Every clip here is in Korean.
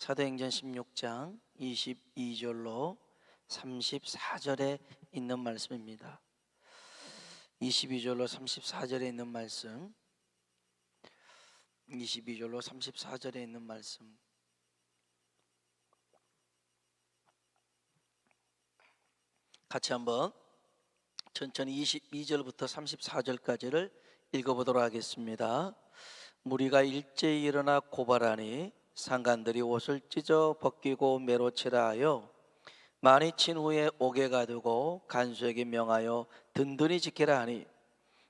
사도행전 16장 22절로 34절에 있는 말씀입니다. 22절로 34절에 있는 말씀, 22절로 34절에 있는 말씀. 같이 한번 천천히 22절부터 34절까지를 읽어보도록 하겠습니다. 무리가 일제히 일어나 고발하니 상관들이 옷을 찢어 벗기고 매로 치라 하여 많이 친 후에 옥에 가두고 간수에게 명하여 든든히 지키라 하니,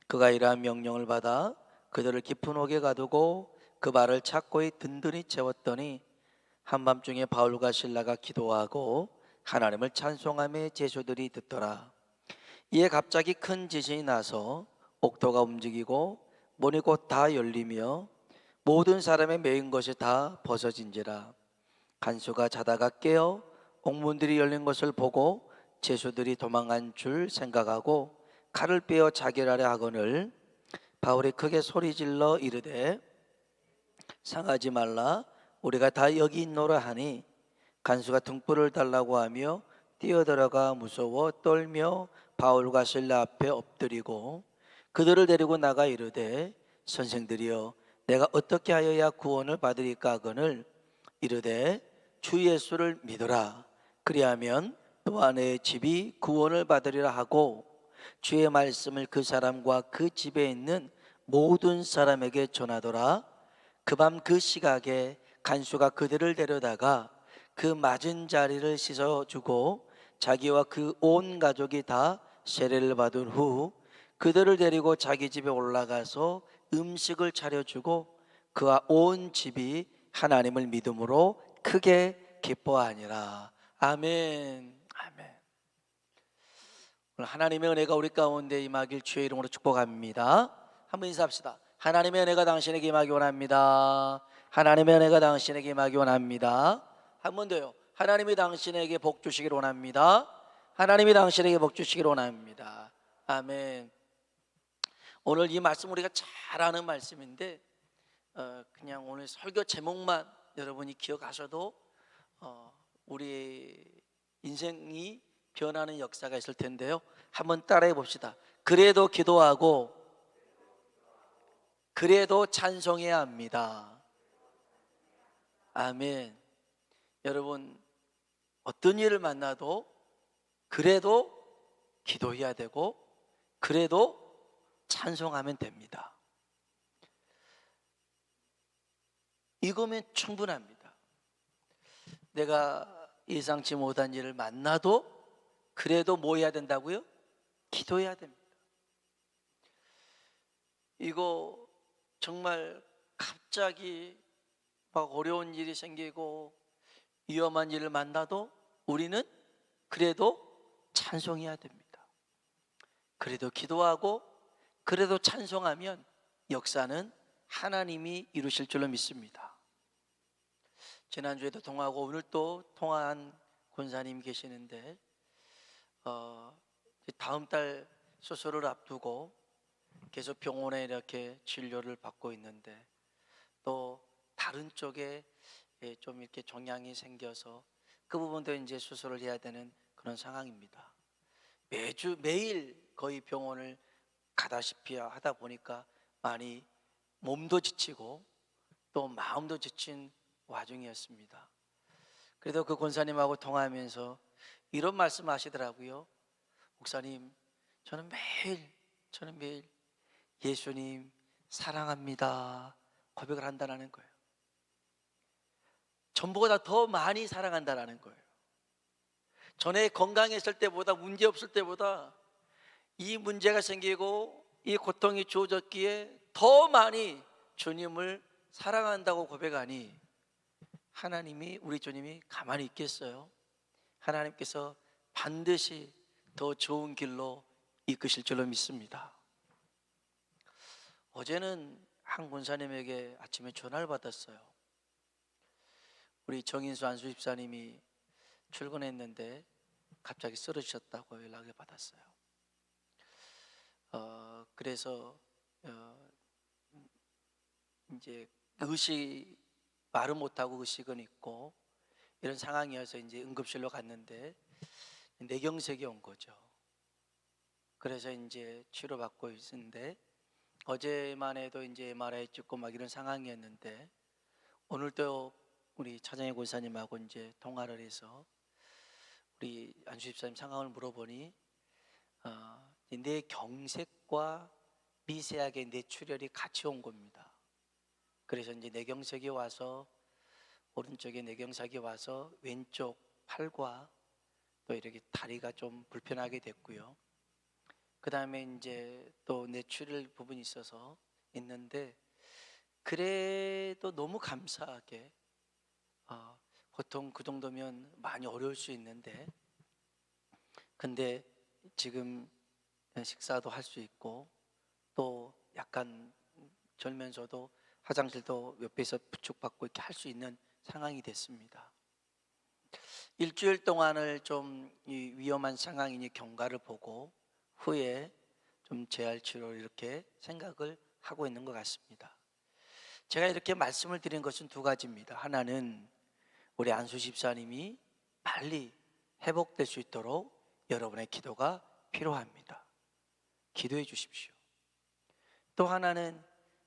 그가 이러한 명령을 받아 그들을 깊은 옥에 가두고 그 발을 착고히 든든히 채웠더니 한밤중에 바울과 실라가 기도하고 하나님을 찬송하며 제소들이 듣더라. 이에 갑자기 큰 지진이 나서 옥토가 움직이고 문이 곧 다 열리며 모든 사람의 매인 것이 다 벗어진지라. 간수가 자다가 깨어 옥문들이 열린 것을 보고 제수들이 도망간 줄 생각하고 칼을 빼어 자결하려 하거늘 바울이 크게 소리질러 이르되 상하지 말라, 우리가 다 여기 있노라 하니, 간수가 등불을 달라고 하며 뛰어들어가 무서워 떨며 바울과 실라 앞에 엎드리고 그들을 데리고 나가 이르되 선생들이여, 내가 어떻게 하여야 구원을 받으리까 하거늘 이르되 주 예수를 믿어라, 그리하면 너와 내 집이 구원을 받으리라 하고 주의 말씀을 그 사람과 그 집에 있는 모든 사람에게 전하더라. 그 밤 그 시각에 간수가 그들을 데려다가 그 맞은 자리를 씻어주고 자기와 그 온 가족이 다 세례를 받은 후 그들을 데리고 자기 집에 올라가서 음식을 차려주고 그와 온 집이 하나님을 믿음으로 크게 기뻐하니라. 아멘. 아멘. 오늘 하나님의 은혜가 우리 가운데 임하길 주의 이름으로 축복합니다. 한번 인사합시다. 하나님의 은혜가 당신에게 임하기 원합니다. 하나님의 은혜가 당신에게 임하기 원합니다. 한 번 더요. 하나님이 당신에게 복 주시길 원합니다. 하나님이 당신에게 복 주시길 원합니다. 아멘. 오늘 이 말씀 우리가 잘 아는 말씀인데 그냥 오늘 설교 제목만 여러분이 기억하셔도 우리 인생이 변하는 역사가 있을 텐데요. 한번 따라해 봅시다. 그래도 기도하고 그래도 찬송해야 합니다. 아멘. 여러분, 어떤 일을 만나도 그래도 기도해야 되고 그래도 찬송하면 됩니다. 이거면 충분합니다. 내가 예상치 못한 일을 만나도 그래도 뭐 해야 된다고요? 기도해야 됩니다. 이거 정말 갑자기 막 어려운 일이 생기고 위험한 일을 만나도 우리는 그래도 찬송해야 됩니다. 그래도 기도하고 그래도 찬송하면 역사는 하나님이 이루실 줄로 믿습니다. 지난주에도 통화하고 오늘 또 통화한 권사님 계시는데 다음 달 수술을 앞두고 계속 병원에 이렇게 진료를 받고 있는데 또 다른 쪽에 좀 이렇게 종양이 생겨서 그 부분도 이제 수술을 해야 되는 그런 상황입니다. 매일 거의 병원을 가다시피 하다 보니까 많이 몸도 지치고 또 마음도 지친 와중이었습니다. 그래도 그 권사님하고 통화하면서 이런 말씀 하시더라고요. 목사님, 저는 매일 예수님 사랑합니다 고백을 한다는 거예요. 전보다 더 많이 사랑한다는 거예요. 전에 건강했을 때보다, 문제 없을 때보다 이 문제가 생기고 이 고통이 주어졌기에 더 많이 주님을 사랑한다고 고백하니 하나님이, 우리 주님이 가만히 있겠어요? 하나님께서 반드시 더 좋은 길로 이끄실 줄로 믿습니다. 어제는 한 권사님에게 아침에 전화를 받았어요. 우리 정인수 안수 집사님이 출근했는데 갑자기 쓰러지셨다고 연락을 받았어요. 그래서 이제 말은 못하고 의식은 있고 이런 상황이어서 이제 응급실로 갔는데 뇌경색이 온 거죠. 그래서 이제 치료받고 있는데 어제만 해도 이제 MRI 찍고 막 이런 상황이었는데 오늘도 우리 차장희 권사님하고 이제 통화를 해서 우리 안수 집사님 상황을 물어보니 뇌경색과 미세하게 뇌출혈이 같이 온 겁니다. 그래서 이제 뇌경색이 와서 오른쪽에 뇌경색이 와서 왼쪽 팔과 또 이렇게 다리가 좀 불편하게 됐고요. 그 다음에 이제 또 뇌출혈 부분이 있어서 있는데 그래도 너무 감사하게 보통 그 정도면 많이 어려울 수 있는데 근데 지금 식사도 할 수 있고 또 약간 졸면서도 화장실도 옆에서 부축받고 이렇게 할 수 있는 상황이 됐습니다. 일주일 동안을 좀 이 위험한 상황이니 경과를 보고 후에 좀 재활 치료를 이렇게 생각을 하고 있는 것 같습니다. 제가 이렇게 말씀을 드린 것은 두 가지입니다. 하나는 우리 안수 집사님이 빨리 회복될 수 있도록 여러분의 기도가 필요합니다. 기도해 주십시오. 또 하나는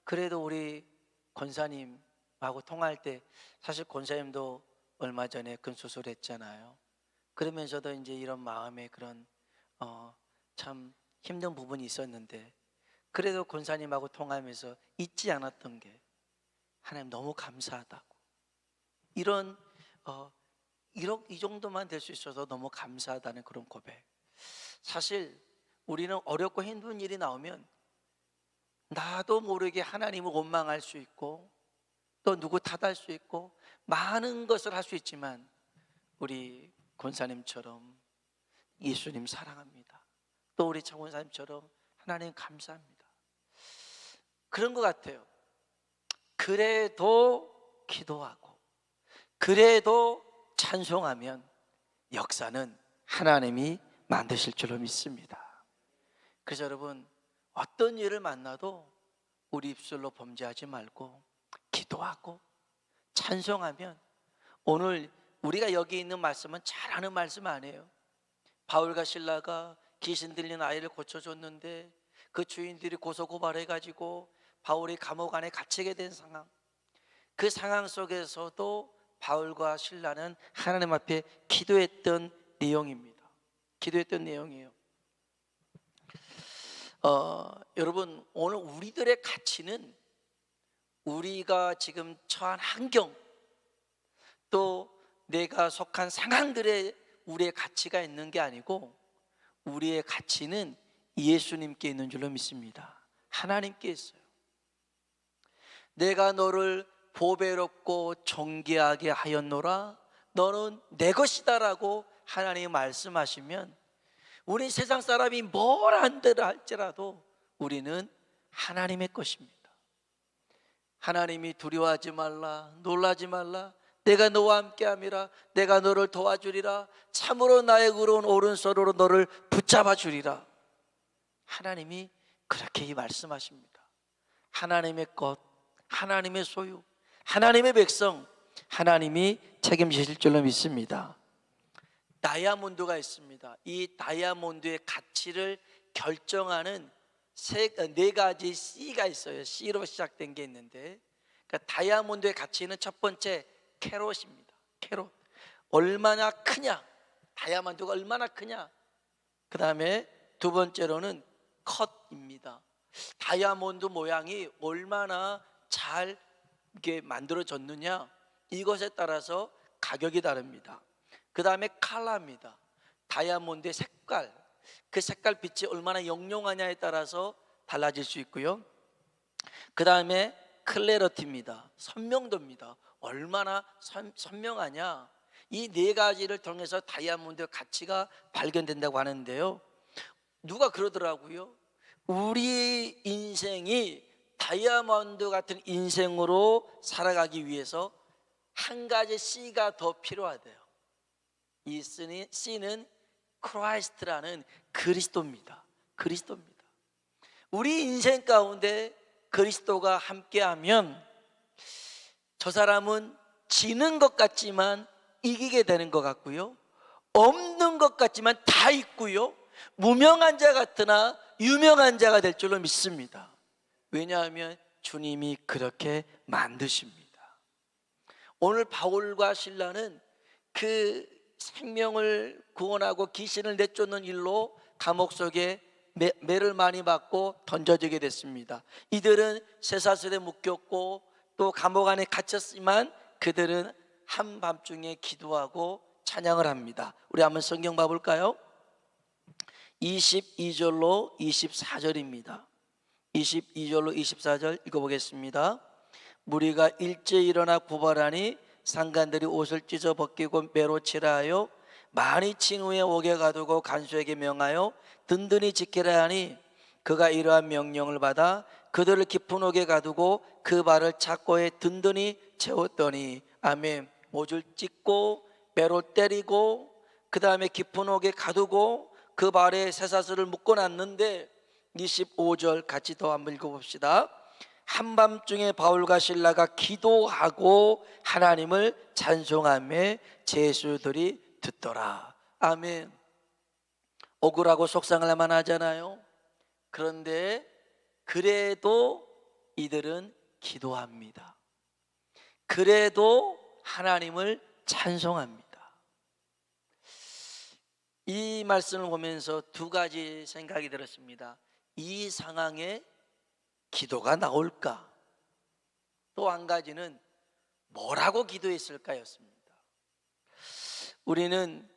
그래도 우리 권사님하고 통화할 때 사실 권사님도 얼마 전에 큰 수술했잖아요. 그러면서도 이제 이런 마음에 그런 참 힘든 부분이 있었는데 그래도 권사님하고 통화하면서 잊지 않았던 게 하나님 너무 감사하다고 이 정도만 될 수 있어서 너무 감사하다는 그런 고백. 사실 우리는 어렵고 힘든 일이 나오면 나도 모르게 하나님을 원망할 수 있고 또 누구 탓할 수 있고 많은 것을 할 수 있지만 우리 권사님처럼 예수님 사랑합니다. 또 우리 차 권사님처럼 하나님 감사합니다. 그런 것 같아요. 그래도 기도하고 그래도 찬송하면 역사는 하나님이 만드실 줄로 믿습니다. 그래서 여러분 어떤 일을 만나도 우리 입술로 범죄하지 말고 기도하고 찬송하면 오늘 우리가 여기 있는 말씀은 잘하는 말씀 아니에요. 바울과 실라가 귀신 들린 아이를 고쳐줬는데 그 주인들이 고소고발해가지고 바울이 감옥 안에 갇히게 된 상황, 그 상황 속에서도 바울과 실라는 하나님 앞에 기도했던 내용입니다. 기도했던 내용이에요. 여러분 오늘 우리들의 가치는 우리가 지금 처한 환경 또 내가 속한 상황들에 우리의 가치가 있는 게 아니고 우리의 가치는 예수님께 있는 줄로 믿습니다. 하나님께 있어요. 내가 너를 보배롭고 존귀하게 하였노라 너는 내 것이다 라고 하나님이 말씀하시면 우리 세상 사람이 뭘 한다라 할지라도 우리는 하나님의 것입니다. 하나님이 두려워하지 말라 놀라지 말라 내가 너와 함께함이라 내가 너를 도와주리라 참으로 나의 의로운 오른손으로 너를 붙잡아 주리라. 하나님이 그렇게 말씀하십니다. 하나님의 것, 하나님의 소유, 하나님의 백성, 하나님이 책임지실 줄로 믿습니다. 다이아몬드가 있습니다. 이 다이아몬드의 가치를 결정하는 네 가지 C가 있어요. C로 시작된 게 있는데 그러니까 다이아몬드의 가치는 첫 번째 캐롯입니다. 캐롯, 얼마나 크냐, 다이아몬드가 얼마나 크냐. 그 다음에 두 번째로는 컷입니다. 다이아몬드 모양이 얼마나 잘 이게 만들어졌느냐 이것에 따라서 가격이 다릅니다. 그 다음에 컬러입니다. 다이아몬드의 색깔, 그 색깔 빛이 얼마나 영롱하냐에 따라서 달라질 수 있고요. 그 다음에 클래리티입니다. 선명도입니다. 얼마나 선명하냐. 이 네 가지를 통해서 다이아몬드의 가치가 발견된다고 하는데요. 누가 그러더라고요. 우리 인생이 다이아몬드 같은 인생으로 살아가기 위해서 한 가지 C가 더 필요하대요. 이 C는 크라이스트라는 그리스도입니다. 그리스도입니다. 우리 인생 가운데 그리스도가 함께하면 저 사람은 지는 것 같지만 이기게 되는 것 같고요, 없는 것 같지만 다 있고요, 무명한 자 같으나 유명한 자가 될 줄로 믿습니다. 왜냐하면 주님이 그렇게 만드십니다. 오늘 바울과 실라는 그 생명을 구원하고 귀신을 내쫓는 일로 감옥 속에 매를 많이 받고 던져지게 됐습니다. 이들은 쇠사슬에 묶였고 또 감옥 안에 갇혔지만 그들은 한밤중에 기도하고 찬양을 합니다. 우리 한번 성경 봐볼까요? 22절로 24절입니다. 22절로 24절 읽어보겠습니다. 무리가 일제히 일어나 고발하니 상관들이 옷을 찢어 벗기고 매로 칠하여 많이 친 후에 옥에 가두고 간수에게 명하여 든든히 지키라 하니 그가 이러한 명령을 받아 그들을 깊은 옥에 가두고 그 발을 착고에 든든히 채웠더니, 아멘. 못을 찢고 매로 때리고 그 다음에 깊은 옥에 가두고 그 발에 쇠사슬을 묶어놨는데, 25절 같이 더 한번 읽어봅시다. 한밤중에 바울과 실라가 기도하고 하나님을 찬송하며 제수들이 듣더라. 아멘. 억울하고 속상할 만하잖아요. 그런데 그래도 이들은 기도합니다. 그래도 하나님을 찬송합니다. 이 말씀을 보면서 두 가지 생각이 들었습니다. 이 상황에 기도가 나올까? 또 한 가지는 뭐라고 기도했을까였습니다. 우리는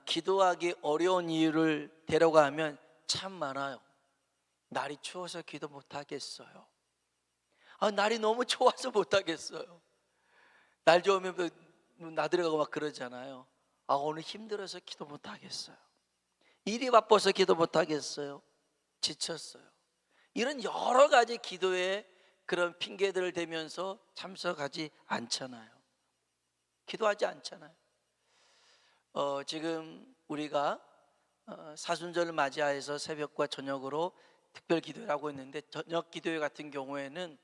기도하기 어려운 이유를 데려가면 참 많아요. 날이 추워서 기도 못하겠어요. 날이 너무 좋아서 못하겠어요. 날 좋으면 나들어가고 막 그러잖아요. 오늘 힘들어서 기도 못하겠어요. 일이 바빠서 기도 못하겠어요. 지쳤어요. 이런 여러 가지 기도에 그런 핑계들을 대면서 참석하지 않잖아요. 기도하지 않잖아요. 지금 우리가 사순절을 맞이하여서 새벽과 저녁으로 특별 기도를 하고 있는데, 저녁 기도회 같은 경우에는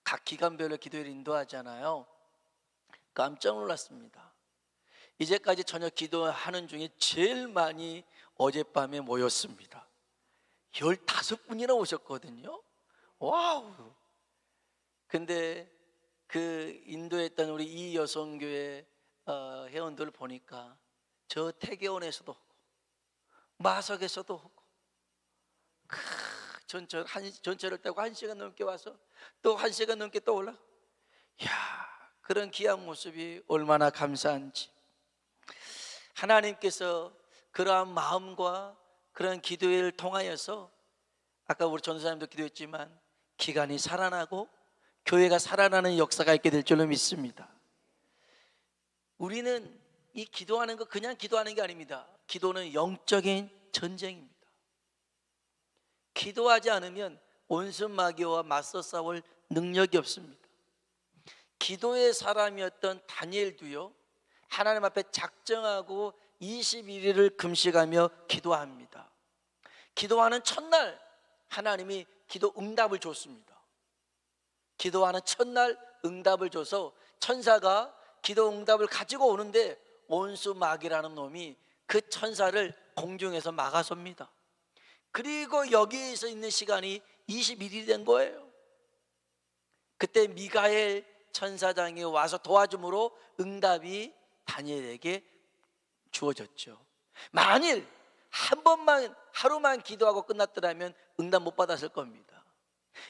각 기간별로 기도회를 인도하잖아요. 깜짝 놀랐습니다. 이제까지 저녁 기도하는 중에 제일 많이 어젯밤에 모였습니다. 15분이나 오셨거든요. 와우. 근데 그 인도했던 우리 이 여성교회 회원들을 보니까 저 태계원에서도 오고 마석에서도 오고 전철을 타고 1시간 넘게 와서 또 1시간 넘게 또 올라. 그런 귀한 모습이 얼마나 감사한지. 하나님께서 그러한 마음과 그런 기도를 통하여서 아까 우리 전도사님도 기도했지만 기간이 살아나고 교회가 살아나는 역사가 있게 될 줄로 믿습니다. 우리는 이 기도하는 거 그냥 기도하는 게 아닙니다. 기도는 영적인 전쟁입니다. 기도하지 않으면 온순 마귀와 맞서 싸울 능력이 없습니다. 기도의 사람이었던 다니엘도요, 하나님 앞에 작정하고 21일을 금식하며 기도합니다. 기도하는 첫날 하나님이 기도 응답을 줬습니다. 기도하는 첫날 응답을 줘서 천사가 기도 응답을 가지고 오는데 온수 마귀라는 놈이 그 천사를 공중에서 막아섭니다. 그리고 여기에서 있는 시간이 21일이 된 거예요. 그때 미가엘 천사장이 와서 도와줌으로 응답이 다니엘에게 주어졌죠. 만일 한 번만 하루만 기도하고 끝났더라면 응답 못 받았을 겁니다.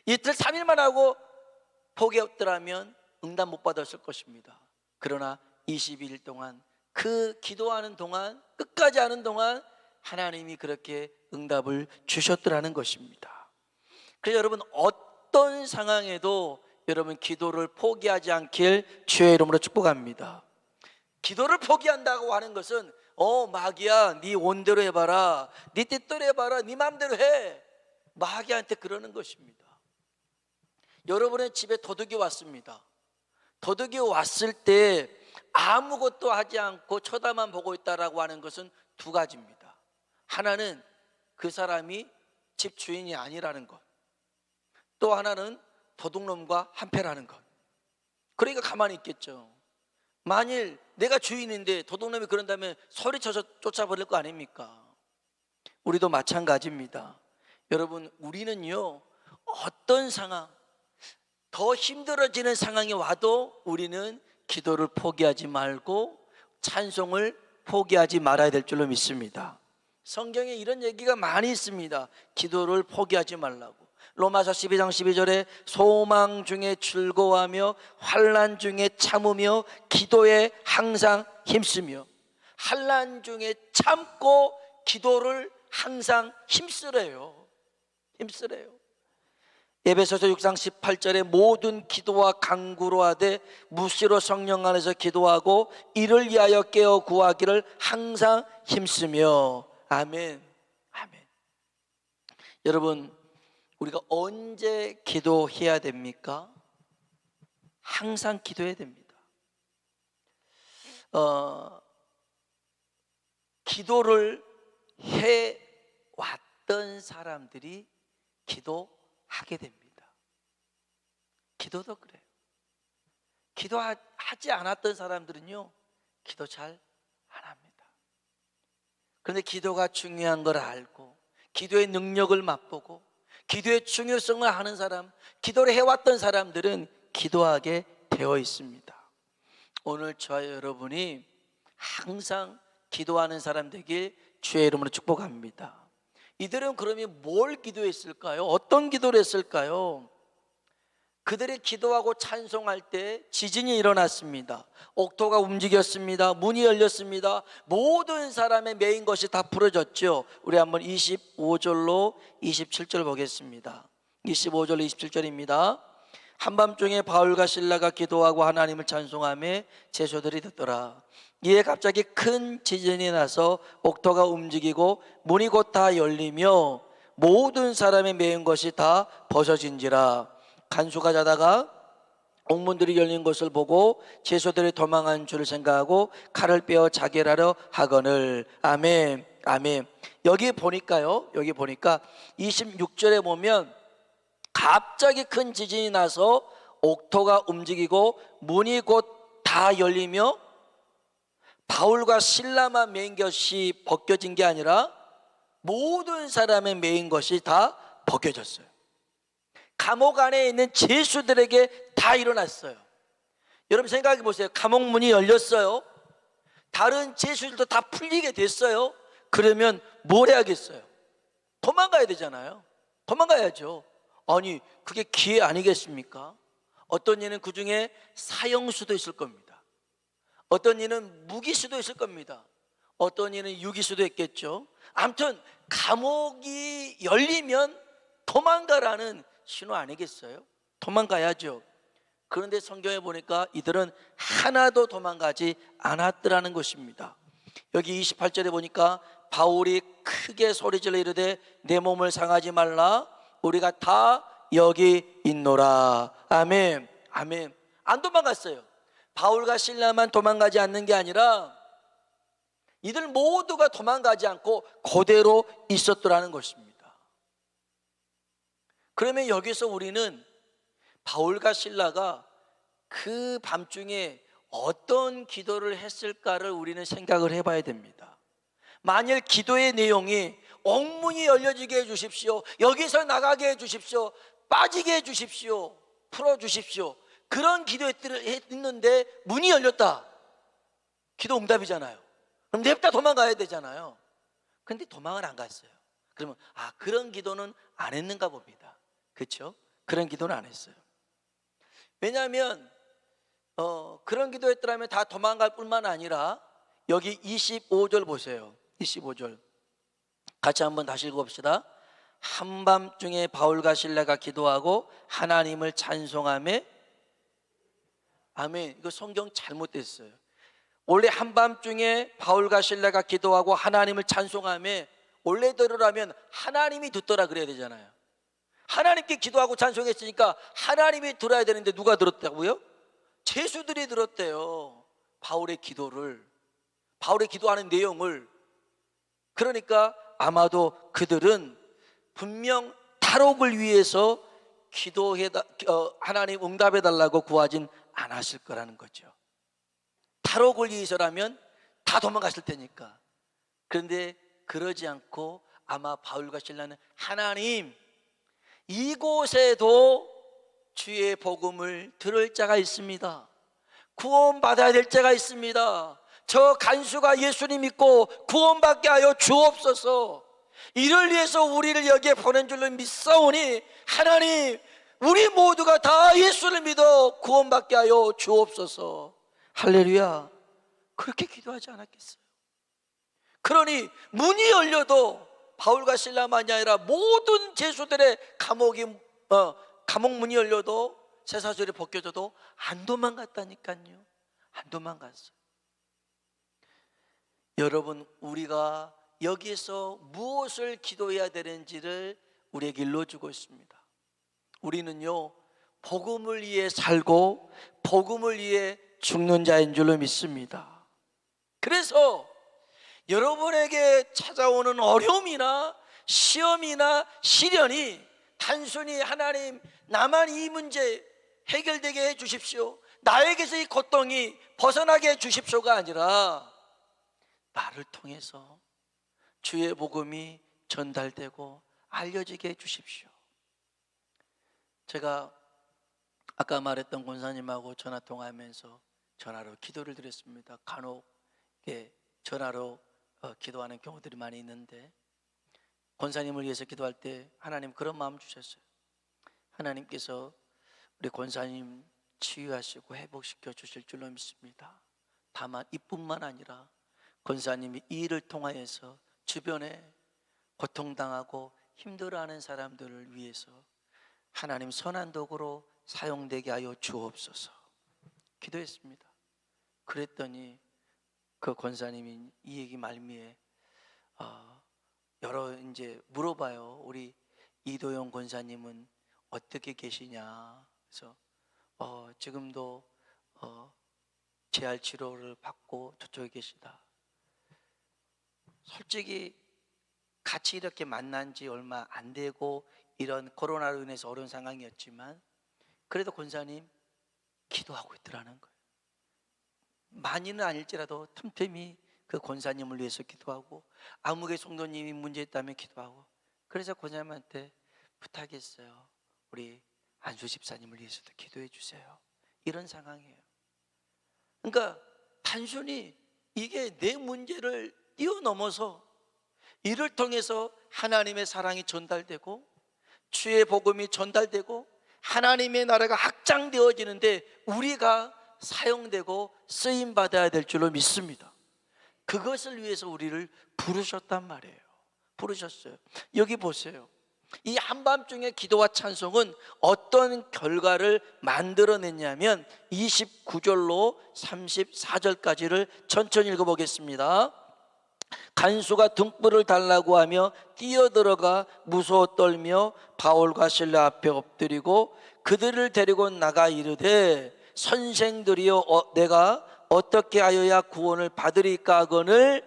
이틀 3일만 하고 포기했더라면 응답 못 받았을 것입니다. 그러나 21일 동안 그 기도하는 동안, 끝까지 하는 동안 하나님이 그렇게 응답을 주셨더라는 것입니다. 그래서 여러분, 어떤 상황에도 여러분 기도를 포기하지 않길 주의 이름으로 축복합니다. 기도를 포기한다고 하는 것은 마귀야, 네 원대로 해봐라, 네 뜻대로 해봐라, 네 마음대로 해, 마귀한테 그러는 것입니다. 여러분의 집에 도둑이 왔습니다. 도둑이 왔을 때 아무것도 하지 않고 쳐다만 보고 있다라고 하는 것은 두 가지입니다. 하나는 그 사람이 집 주인이 아니라는 것, 또 하나는 도둑놈과 한패라는 것. 그러니까 가만히 있겠죠. 만일 내가 주인인데 도둑놈이 그런다면 소리쳐서 쫓아버릴 거 아닙니까? 우리도 마찬가지입니다. 여러분, 우리는요, 어떤 상황, 더 힘들어지는 상황이 와도 우리는 기도를 포기하지 말고 찬송을 포기하지 말아야 될 줄로 믿습니다. 성경에 이런 얘기가 많이 있습니다. 기도를 포기하지 말라고. 로마서 12장 12절에 소망 중에 즐거워하며 환난 중에 참으며 기도에 항상 힘쓰며, 환난 중에 참고 기도를 항상 힘쓰래요. 에베소서 6장 18절에 모든 기도와 간구로 하되 무시로 성령 안에서 기도하고 이를 위하여 깨어 구하기를 항상 힘쓰며. 아멘. 여러분, 우리가 언제 기도해야 됩니까? 항상 기도해야 됩니다. 기도를 해왔던 사람들이 기도하게 됩니다. 기도도 그래요. 기도하지 않았던 사람들은요, 기도 잘 안 합니다. 그런데 기도가 중요한 걸 알고 기도의 능력을 맛보고 기도의 중요성을 아는 사람, 기도를 해왔던 사람들은 기도하게 되어 있습니다. 오늘 저와 여러분이 항상 기도하는 사람 되길 주의 이름으로 축복합니다. 이들은 그러면 뭘 기도했을까요? 어떤 기도를 했을까요? 그들이 기도하고 찬송할 때 지진이 일어났습니다. 옥토가 움직였습니다. 문이 열렸습니다. 모든 사람의 메인 것이 다 풀어졌죠. 우리 한번 25절로 27절 보겠습니다. 25절로 27절입니다. 한밤중에 바울과 실라가 기도하고 하나님을 찬송하며 제소들이 듣더라. 이에 갑자기 큰 지진이 나서 옥토가 움직이고 문이 곧 다 열리며 모든 사람의 메인 것이 다 벗어진지라. 간수가 자다가 옥문들이 열린 것을 보고 제소들이 도망한 줄을 생각하고 칼을 빼어 자결하려 하거늘. 아멘. 여기 보니까 26절에 보면 갑자기 큰 지진이 나서 옥토가 움직이고 문이 곧 다 열리며 바울과 실라만 메인 것이 벗겨진 게 아니라 모든 사람의 메인 것이 다 벗겨졌어요. 감옥 안에 있는 죄수들에게 다 일어났어요. 여러분 생각해 보세요. 감옥 문이 열렸어요. 다른 죄수들도 다 풀리게 됐어요. 그러면 뭘 해야겠어요? 도망가야 되잖아요. 도망가야죠. 아니, 그게 기회 아니겠습니까? 어떤 이는 그 중에 사형수도 있을 겁니다. 어떤 이는 무기수도 있을 겁니다. 어떤 이는 유기수도 있겠죠. 아무튼 감옥이 열리면 도망가라는 신호 아니겠어요? 도망가야죠. 그런데 성경에 보니까 이들은 하나도 도망가지 않았더라는 것입니다. 여기 28절에 보니까 바울이 크게 소리질러 이르되 내 몸을 상하지 말라, 우리가 다 여기 있노라. 아멘. 안 도망갔어요. 바울과 실라만 도망가지 않는 게 아니라 이들 모두가 도망가지 않고 그대로 있었더라는 것입니다. 그러면 여기서 우리는 바울과 실라가 그 밤중에 어떤 기도를 했을까를 우리는 생각을 해봐야 됩니다. 만일 기도의 내용이 옥문이 열려지게 해주십시오, 여기서 나가게 해주십시오, 빠지게 해주십시오, 풀어주십시오, 그런 기도를 했는데 문이 열렸다. 기도 응답이잖아요. 그럼 냅다 도망가야 되잖아요. 근데 도망을 안 갔어요. 그러면 그런 기도는 안 했는가 봅니다. 그렇죠? 그런 기도는 안 했어요. 왜냐하면 그런 기도했더라면 다 도망갈 뿐만 아니라 여기 25절 보세요. 25절 같이 한번 다시 읽어봅시다. 한밤중에 바울과 실라가 기도하고 하나님을 찬송하며. 아멘. 이거 성경 잘못됐어요. 원래 한밤중에 바울과 실라가 기도하고 하나님을 찬송하며, 원래대로라면 하나님이 듣더라 그래야 되잖아요. 하나님께 기도하고 찬송했으니까 하나님이 들어야 되는데 누가 들었다고요? 죄수들이 들었대요. 바울의 기도를, 바울의 기도하는 내용을. 그러니까 아마도 그들은 분명 탈옥을 위해서 하나님 응답해달라고 구하진 않았을 거라는 거죠. 바로 권리에서라면 다 도망갔을 테니까. 그런데 그러지 않고 아마 바울과 실라는 하나님, 이곳에도 주의 복음을 들을 자가 있습니다. 구원받아야 될 자가 있습니다. 저 간수가 예수님 믿고 구원받게 하여 주옵소서. 이를 위해서 우리를 여기에 보낸 줄로 믿사오니 하나님, 우리 모두가 다 예수를 믿어 구원받게 하여 주옵소서. 할렐루야. 그렇게 기도하지 않았겠어요? 그러니 문이 열려도 바울과 실라만이 아니라 모든 죄수들의 감옥 문이 열려도 쇠사슬이 벗겨져도 안 도망갔다니까요. 안 도망갔어요. 여러분, 우리가 여기에서 무엇을 기도해야 되는지를 우리에게 일러주고 있습니다. 우리는요, 복음을 위해 살고 복음을 위해 죽는 자인 줄로 믿습니다. 그래서 여러분에게 찾아오는 어려움이나 시험이나 시련이 단순히 하나님, 나만 이 문제 해결되게 해 주십시오, 나에게서 이 고통이 벗어나게 해 주십시오가 아니라 나를 통해서 주의 복음이 전달되고 알려지게 해 주십시오. 제가 아까 말했던 권사님하고 전화통화하면서 전화로 기도를 드렸습니다. 간혹 전화로 기도하는 경우들이 많이 있는데, 권사님을 위해서 기도할 때 하나님 그런 마음 주셨어요. 하나님께서 우리 권사님 치유하시고 회복시켜 주실 줄로 믿습니다. 다만 이뿐만 아니라 권사님이 이 일을 통하여서 주변에 고통당하고 힘들어하는 사람들을 위해서 하나님 선한 도구로 사용되게 하여 주옵소서 기도했습니다. 그랬더니 그 권사님이 이 얘기 말미에 여러 이제 물어봐요. 우리 이도영 권사님은 어떻게 계시냐. 그래서 지금도 재활 치료를 받고 저쪽에 계시다. 솔직히 같이 이렇게 만난 지 얼마 안 되고 이런 코로나로 인해서 어려운 상황이었지만 그래도 권사님 기도하고 있더라는 거예요. 많이는 아닐지라도 틈틈이 그 권사님을 위해서 기도하고, 아무개 성도님이 문제 있다면 기도하고. 그래서 권사님한테 부탁했어요. 우리 안수 집사님을 위해서도 기도해 주세요. 이런 상황이에요. 그러니까 단순히 이게 내 문제를 뛰어넘어서 이를 통해서 하나님의 사랑이 전달되고 주의 복음이 전달되고 하나님의 나라가 확장되어지는데 우리가 사용되고 쓰임받아야 될 줄로 믿습니다. 그것을 위해서 우리를 부르셨단 말이에요. 부르셨어요. 여기 보세요. 이 한밤중의 기도와 찬송은 어떤 결과를 만들어냈냐면 29절로 34절까지를 천천히 읽어보겠습니다. 간수가 등불을 달라고 하며 뛰어들어가 무서워 떨며 바울과 실라 앞에 엎드리고 그들을 데리고 나가 이르되 선생들이여 내가 어떻게 하여야 구원을 받으리까 하거늘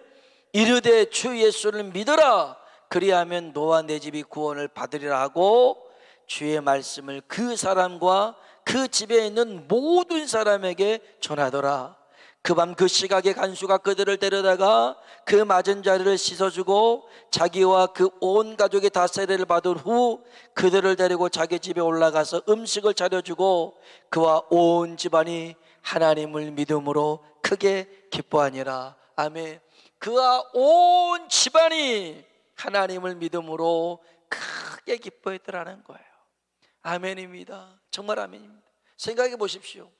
이르되 주 예수를 믿으라 그리하면 너와 내 집이 구원을 받으리라 하고 주의 말씀을 그 사람과 그 집에 있는 모든 사람에게 전하더라. 그 밤 그 시각에 간수가 그들을 데려다가 그 맞은 자리를 씻어주고 자기와 그 온 가족이 다 세례를 받은 후 그들을 데리고 자기 집에 올라가서 음식을 차려주고 그와 온 집안이 하나님을 믿음으로 크게 기뻐하니라. 아멘. 그와 온 집안이 하나님을 믿음으로 크게 기뻐했더라는 거예요. 아멘입니다. 정말 아멘입니다. 생각해 보십시오.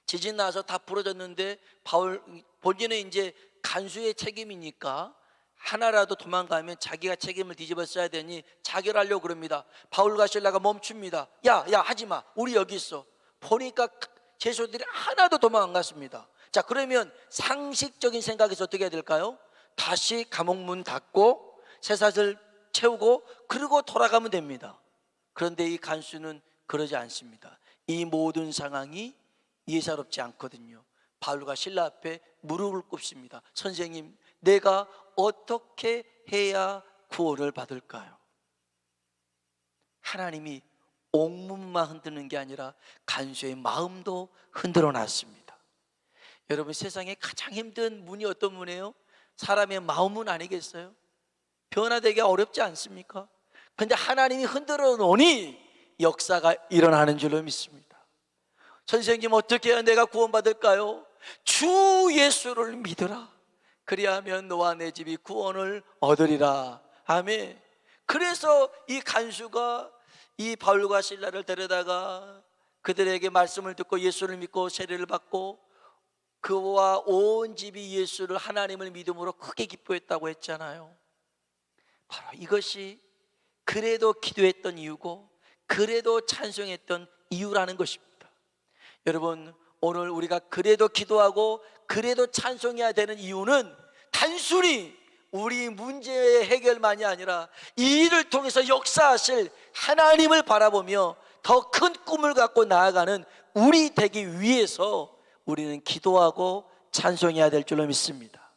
지진 나서 다 부러졌는데 바울 본인은 이제 간수의 책임이니까 하나라도 도망가면 자기가 책임을 뒤집어 써야 되니 자결하려고 그럽니다. 바울과 실라가 멈춥니다. 야 하지마, 우리 여기 있어. 보니까 제소들이 하나도 도망 안 갔습니다. 자, 그러면 상식적인 생각에서 어떻게 해야 될까요? 다시 감옥문 닫고 쇠사슬 채우고 그리고 돌아가면 됩니다. 그런데 이 간수는 그러지 않습니다. 이 모든 상황이 예사롭지 않거든요. 바울과 실라 앞에 무릎을 꿇습니다. 선생님, 내가 어떻게 해야 구원을 받을까요? 하나님이 옥문만 흔드는 게 아니라 간수의 마음도 흔들어 놨습니다. 여러분, 세상에 가장 힘든 문이 어떤 문이에요? 사람의 마음은 아니겠어요? 변화되기 어렵지 않습니까? 근데 하나님이 흔들어 놓으니 역사가 일어나는 줄로 믿습니다. 선생님, 어떻게 해야 내가 구원받을까요? 주 예수를 믿으라. 그리하면 너와 내 집이 구원을 얻으리라. 아멘. 그래서 이 간수가 이 바울과 실라를 데려다가 그들에게 말씀을 듣고 예수를 믿고 세례를 받고 그와 온 집이 예수를, 하나님을 믿음으로 크게 기뻐했다고 했잖아요. 바로 이것이 그래도 기도했던 이유고 그래도 찬송했던 이유라는 것입니다. 여러분, 오늘 우리가 그래도 기도하고 그래도 찬송해야 되는 이유는 단순히 우리 문제의 해결만이 아니라 이 일을 통해서 역사하실 하나님을 바라보며 더 큰 꿈을 갖고 나아가는 우리 되기 위해서 우리는 기도하고 찬송해야 될 줄로 믿습니다.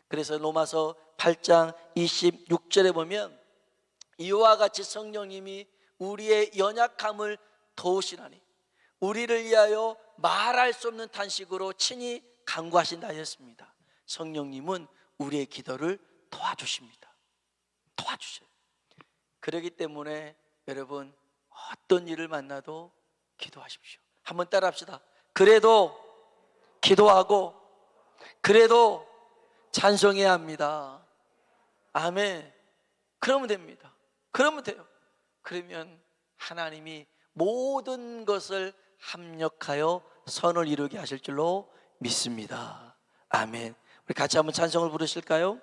그래서 로마서 8장 26절에 보면 이와 같이 성령님이 우리의 연약함을 도우시나니 우리를 위하여 말할 수 없는 탄식으로 친히 간구하신다 하셨습니다. 성령님은 우리의 기도를 도와주십니다. 도와주셔요. 그렇기 때문에 여러분, 어떤 일을 만나도 기도하십시오. 한번 따라합시다. 그래도 기도하고 그래도 찬송해야 합니다. 아멘. 그러면 됩니다. 그러면 돼요. 그러면 하나님이 모든 것을 합력하여 선을 이루게 하실 줄로 믿습니다. 아멘. 우리 같이 한번 찬송을 부르실까요?